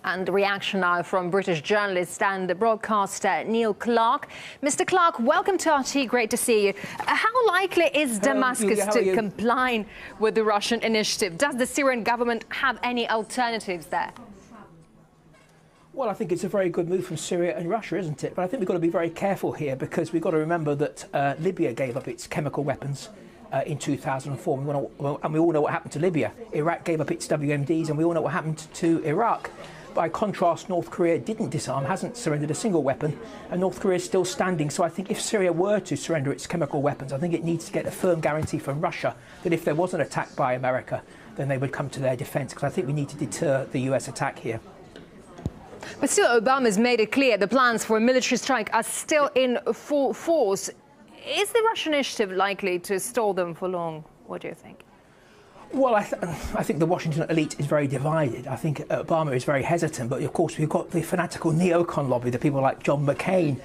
And reaction now from British journalist and broadcaster Neil Clark. Mr. Clark, welcome to RT. Great to see you. How likely is Damascus to comply with the Russian initiative? Does the Syrian government have any alternatives there? Well, I think it's a very good move from Syria and Russia, isn't it? But I think we've got to be very careful here, because we've got to remember that Libya gave up its chemical weapons in 2004. And we all know what happened to Libya. Iraq gave up its WMDs, and we all know what happened to Iraq. By contrast, North Korea didn't disarm, hasn't surrendered a single weapon, and North Korea is still standing. So I think if Syria were to surrender its chemical weapons, I think it needs to get a firm guarantee from Russia that if there was an attack by America, then they would come to their defence, because I think we need to deter the US attack here. But still, Obama's made it clear the plans for a military strike are still in full force. Is the Russian initiative likely to stall them for long? What do you think? Well, I think the Washington elite is very divided. I think Obama is very hesitant, but of course we've got the fanatical neocon lobby, the people like John McCain.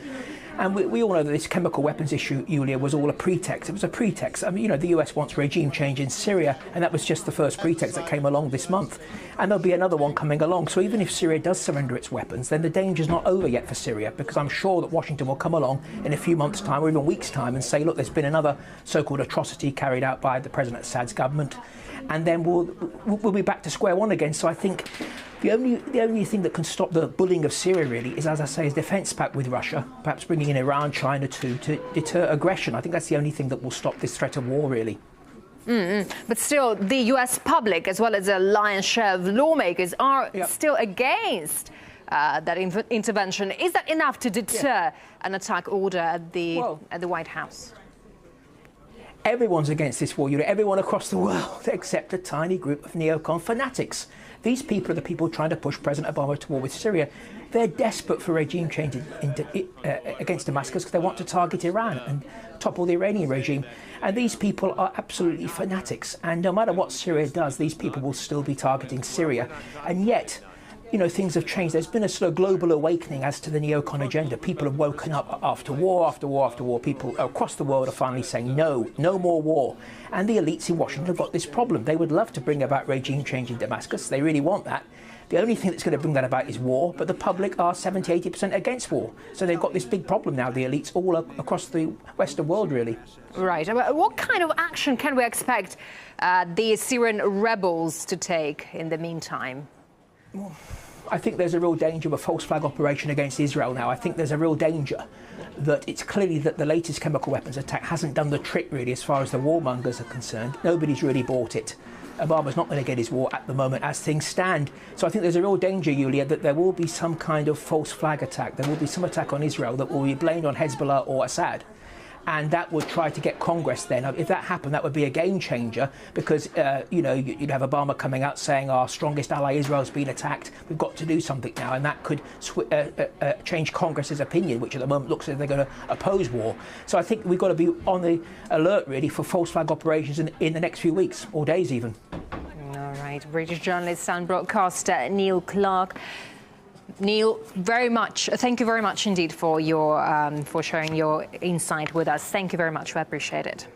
And we all know that this chemical weapons issue, Yulia, was all a pretext. It was a pretext. I mean, you know, the US wants regime change in Syria, and that was just the first pretext that came along this month. And there'll be another one coming along. So even if Syria does surrender its weapons, then the danger's not over yet for Syria, because I'm sure that Washington will come along in a few months' time or even weeks' time and say, look, there's been another so-called atrocity carried out by the President Assad's government. And then we'll be back to square one again. So I think the only thing that can stop the bullying of Syria really is, as I say, is defence pact with Russia, perhaps bringing in Iran, China too, to deter aggression. I think that's the only thing that will stop this threat of war, really. But still, the US public, as well as a lion's share of lawmakers, are still against that intervention. Is that enough to deter an attack order at the White House? Everyone's against this war, everyone across the world, except a tiny group of neocon fanatics. These people are the people trying to push President Obama to war with Syria. They're desperate for regime change against Damascus, because they want to target Iran and topple the Iranian regime. And these people are absolutely fanatics. And no matter what Syria does, these people will still be targeting Syria. And yet, you know, things have changed. There's been a sort of global awakening as to the neocon agenda. People have woken up after war, after war, after war. People across the world are finally saying no more war. And the elites in Washington have got this problem. They would love to bring about regime change in Damascus. They really want that. The only thing that's going to bring that about is war, but the public are 70–80% against war. So they've got this big problem now, the elites all across the Western world, really. Right. What kind of action can we expect the Syrian rebels to take in the meantime? Well, I think there's a real danger of a false flag operation against Israel now. I think there's a real danger that it's clearly that the latest chemical weapons attack hasn't done the trick, really, as far as the warmongers are concerned. Nobody's really bought it. Obama's not going to get his war at the moment as things stand. So I think there's a real danger, Yulia, that there will be some kind of false flag attack. There will be some attack on Israel that will be blamed on Hezbollah or Assad. And that would try to get Congress then. If that happened, that would be a game changer, because, you know, you'd have Obama coming out saying our strongest ally Israel's been attacked. We've got to do something now. And that could change Congress's opinion, which at the moment looks as if they're going to oppose war. So I think we've got to be on the alert, really, for false flag operations in the next few weeks, or days even. All right. British journalist and broadcaster Neil Clark. Neil, thank you very much indeed for your for sharing your insight with us. Thank you very much. We appreciate it.